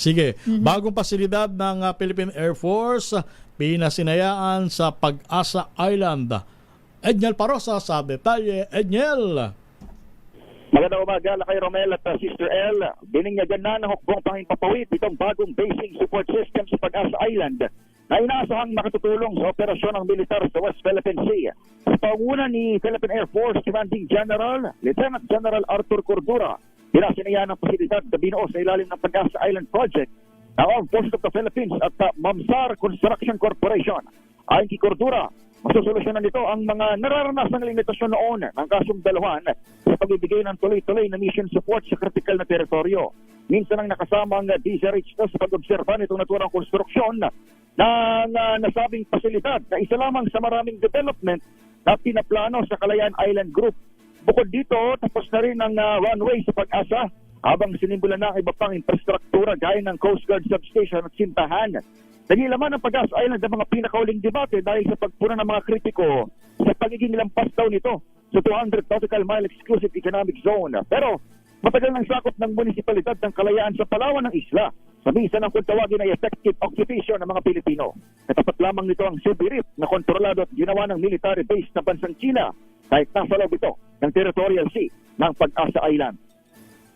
Sige, bagong pasilidad ng Philippine Air Force, pinasinayaan sa Pag-asa Island. Edniel Parosa sa detalye. Edniel! Magandang umaga kay Romel at Sister L. Bininyagan na ng hukbong panghimpapawid itong bagong basing support system sa Pag-asa Island na inaasahang makatutulong sa operasyon ng militar sa West Philippine Sea. Sa panguna ni Philippine Air Force Commanding General Lieutenant General Arthur Cordura, pinasinayaan ng pasilidad na binuo sa ilalim ng Pag-asa Island Project ng Armed Forces of the Philippines at Mamsar Construction Corporation. Ayon kay Cordura, masusolusyonan nito ang mga nararanasang limitasyon noon ng kasundaluhan sa pagbibigay ng tuloy-tuloy na mission support sa kritikal na teritoryo. Minsan ang nakasama ang DZRH sa pag-obserba nitong naturang konstruksyon ng nasabing pasilidad na isa lamang sa maraming development na pinaplano sa Kalayaan Island Group. Bukod dito, tapos na rin ang runway sa Pag-asa habang sinimbulan na ang iba pang infrastruktura gaya ng Coast Guard Substation at Sintahan. Nagilaman ng Pag-asa Island ang mga pinakauling debate dahil sa pagpuna ng mga kritiko sa pagiging lampas daw nito sa 200 nautical mile exclusive economic zone. Pero matagal nang sakop ng munisipalidad ng Kalayaan sa Palawan ng isla sa misa ng kung tawagin ay effective occupation ng mga Pilipino. Katapat lamang nito ang Sibirit na kontrolado at ginawa ng military base ng bansang China kahit nasa loob ito ng territorial sea ng Pag-asa Island.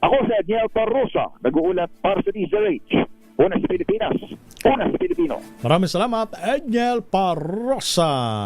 Ako si Edniel Parrosa, nag-uulat para sa DZRH. Una sa Pilipinas, una sa Pilipino. Maraming salamat, Edniel Parosa.